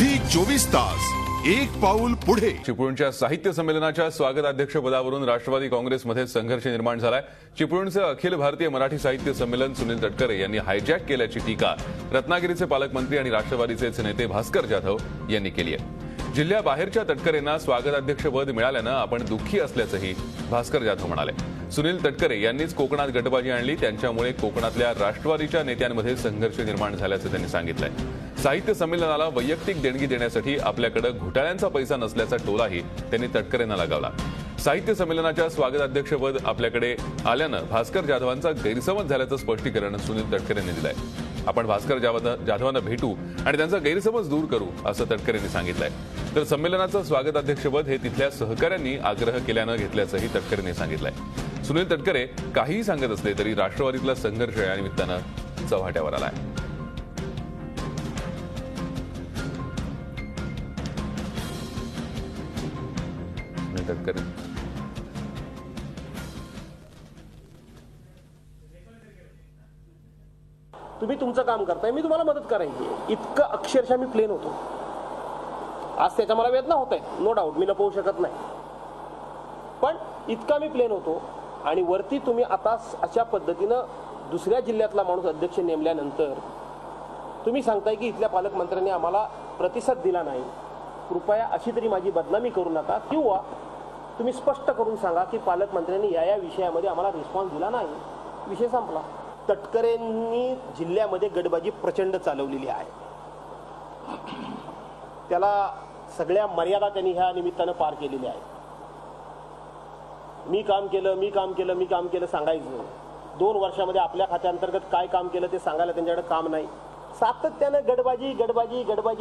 Zee 24 तास एक पाऊल पुढे। चिपळूणच्या साहित्य संमेलनाच्या स्वागताध्यक्षपदावरून राष्ट्रवादी काँग्रेसमध्ये संघर्ष निर्माण झालाय। चिपळूणचे अखिल भारतीय मराठी साहित्य संमेलन सुनील तटकरे यांनी हायजॅक केल्याची टीका रत्नागिरीचे पालकमंत्री आणि राष्ट्रवादीचे नेते भास्कर जाधव यांनी केली आहे। जिल्ह्याबाहेरच्या तटकरेंना स्वागताध्यक्षपद मिळाल्यानं आपण दुःखी असल्याचंही भास्कर जाधव म्हणाले। सुनील तटकरे यांनीच कोकणात गटबाजी आणली, त्यांच्यामुळे कोकणातल्या राष्ट्रवादीच्या नेत्यांमध्ये संघर्ष निर्माण झाल्याचं त्यांनी सांगितलंय। साहित्य संमेलनाला वैयक्तिक देणगी देण्यासाठी आपल्याकडे घोटाळ्यांचा पैसा नसल्याचा टोलाही त्यांनी तटकरेंना लगावला। साहित्य संमेलनाच्या स्वागताध्यक्षपद आपल्याकडे आल्यानं भास्कर जाधवांचा गैरसमज झाल्याचं स्पष्टीकरण सुनील तटकरे यांनी दिलंय। आपण भास्कर जाधवांना भेटू आणि त्यांचा गैरसमज दूर करू असं तटकरे यांनी सांगितलंय। तर संमेलनाचं स्वागताध्यक्षपद हे तिथल्या सहकाऱ्यांनी आग्रह केल्यानं घेतल्याचंही तटकरे यांनी सांगितलंय। सुनील तटकरे काहीही सांगत असले तरी राष्ट्रवादीतला संघर्ष या निमित्तानं चव्हाट्यावर आलाय। तटकरे तुम्ही तुमचं काम करताय, मी तुम्हाला मदत करायची। इतकं अक्षरशः मी प्लेन होतो। आज त्याच्या मला वेदना होत आहे, नो डाऊट, मी लपवू शकत नाही, पण इतका मी प्लेन होतो। आणि वरती तुम्ही आता अशा पद्धतीनं दुसऱ्या जिल्ह्यातला माणूस अध्यक्ष नेमल्यानंतर तुम्ही सांगताय की इथल्या पालकमंत्र्यांनी आम्हाला प्रतिसाद दिला नाही। कृपया अशी तरी माझी बदनामी करू नका, किंवा तुम्ही स्पष्ट करून सांगा की पालकमंत्र्यांनी या विषयामध्ये आम्हाला रिस्पॉन्स दिला नाही, विषय संपला। तटकरेंनी जिल्ह्यामध्ये गटबाजी प्रचंड चालवलेली आहे, त्याला सगळ्या मर्यादा त्यांनी ह्या निमित्तानं पार केलेल्या आहेत। मी काम केलं सांगायचं, 2 वर्षामध्ये आपल्या खात्याअंतर्गत काय काम केलं ते सांगायला त्यांच्याकडे काम नाही। सातत्यानं गटबाजी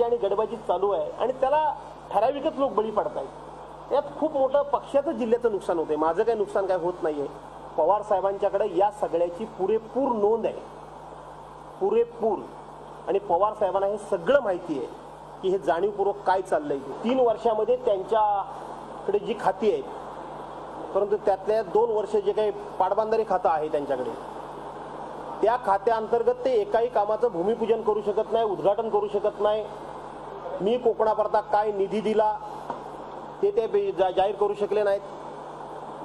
आणि गटबाजी चालू आहे, आणि त्याला ठराविकच लोक बळी पडतायत। यात खूप मोठं पक्षाचं जिल्ह्याचं नुकसान होतंय, माझं काही नुकसान काय होत नाहीये। पवार साहेबांच्याकडे या सगळ्याची पुरेपूर नोंद आहे, पुरेपूर। आणि पवार साहेबांना हे सगळं माहिती आहे की हे जाणीवपूर्वक काय चाललंय। 3 वर्षामध्ये त्यांच्याकडे जी खाती आहेत, परंतु त्यातल्या 2 वर्ष जे काही पाटबंधारे खातं आहे त्यांच्याकडे, त्या खात्याअंतर्गत ते एकाही कामाचं भूमिपूजन करू शकत नाही, उद्घाटन करू शकत नाही। मी कोकणाकरता काय निधी दिला ते जाहीर करू शकले नाहीत।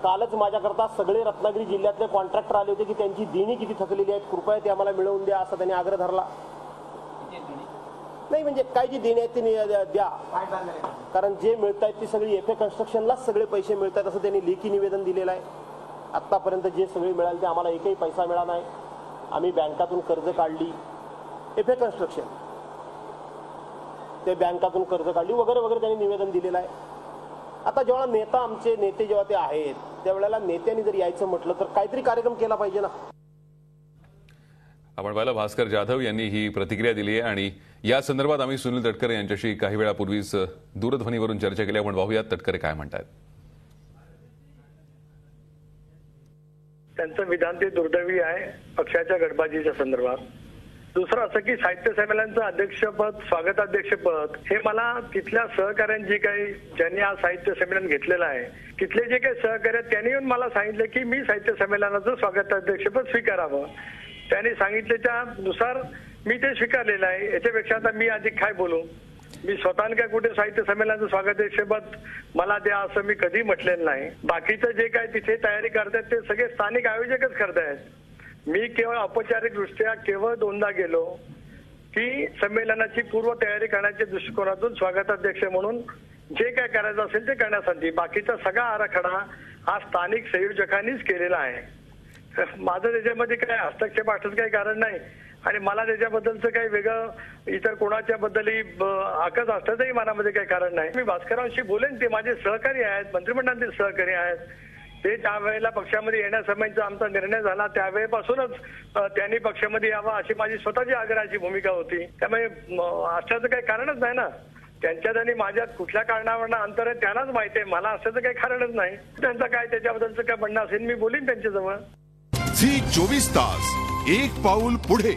कालच माझ्याकरता सगळे रत्नागिरी जिल्ह्यातले कॉन्ट्रॅक्टर आले होते की त्यांची देणी किती थकलेली आहेत, कृपया ते आम्हाला मिळवून द्या असं त्यांनी आग्रह धरला। नाही म्हणजे काय जी देणी आहेत ती द्या, कारण जे मिळत आहेत ती सगळी एफए कन्स्ट्रक्शनलाच सगळे पैसे मिळत आहेत असं त्यांनी लेखी निवेदन दिलेलं आहे। आत्तापर्यंत जे सगळे मिळाले ते आम्हाला एकही पैसा मिळाला नाही। आम्ही बँकातून कर्ज काढली, एफए कन्स्ट्रक्शन, ते बँकातून कर्ज काढली वगैरे वगैरे त्यांनी निवेदन दिलेलं आहे। आता जेव्हा आमचे नेते जेव्हा ते आहेत त्यावेळेला नेत्यांनी जर यायचं म्हटलं तर काहीतरी कार्यक्रम केला पाहिजे ना। आपण पाहिलं भास्कर जाधव यांनी ही प्रतिक्रिया दिली आहे, आणि या संदर्भात आम्ही सुनील तटकरे यांच्याशी काही वेळापूर्वीच दूरध्वनीवरून चर्चा केली। आपण पाहूयात तटकरे काय म्हणतात। त्यांचं विधान ते दुर्दैवी आहे पक्षाच्या गटबाजीच्या संदर्भात। दुसरं असं की साहित्य संमेलनाचं अध्यक्षपद, स्वागताध्यक्षपद हे मला तिथल्या सहकाऱ्यांची काही, ज्यांनी आज साहित्य संमेलन घेतलेलं आहे, तिथले जे काही सहकार्य त्यांनी येऊन मला सांगितलं की मी साहित्य संमेलनाचं स्वागताध्यक्षपद स्वीकारावं। त्यांनी सांगितल्याच्या नुसार मी ते स्वीकारलेलं आहे। याच्यापेक्षा आता मी अधिक काय बोलू? मी स्वतःने काय कुठे साहित्य संमेलनाचं स्वागताध्यक्षपद मला द्या असं मी कधी म्हटलेलं नाही। बाकीचं जे काय तिथे तयारी करतायत ते सगळे स्थानिक आयोजकच करतायत। मी केवळ औपचारिकदृष्ट्या केवळ 2दा गेलो की संमेलनाची पूर्व तयारी करण्याच्या दृष्टिकोनातून स्वागताध्यक्ष म्हणून जे काय करायचं असेल ते करण्यासाठी, बाकीचा सगळा आराखडा हा स्थानिक संयोजकांनीच केलेला आहे। माझं त्याच्यामध्ये काय हस्तक्षेप असण्याचं काही कारण नाही, आणि मला त्याच्याबद्दलचं काही वेगळं इतर कोणाच्या बद्दलही आकस असण्याचंही मनामध्ये काही कारण नाही। मी भास्करांशी बोलेन, ते माझे सहकारी आहेत, मंत्रिमंडळातील सहकारी आहेत। ते त्यावेळेला पक्षामध्ये येण्यासंबंधीचा आमचा निर्णय झाला त्यावेळेपासूनच त्यांनी पक्षामध्ये यावं अशी माझी स्वतःची आग्रहाची भूमिका होती। त्यामुळे असण्याचं काही कारणच नाही ना। त्यांच्यात आणि माझ्यात कुठल्या कारणावरनं अंतर आहे त्यांनाच माहिती आहे, मला असल्याचं काही कारणच नाही। त्यांचं काय त्याच्याबद्दलचं काय म्हणणं असेल मी बोलीन त्यांच्याजवळ। झी 24 तास एक पाऊल पुढे।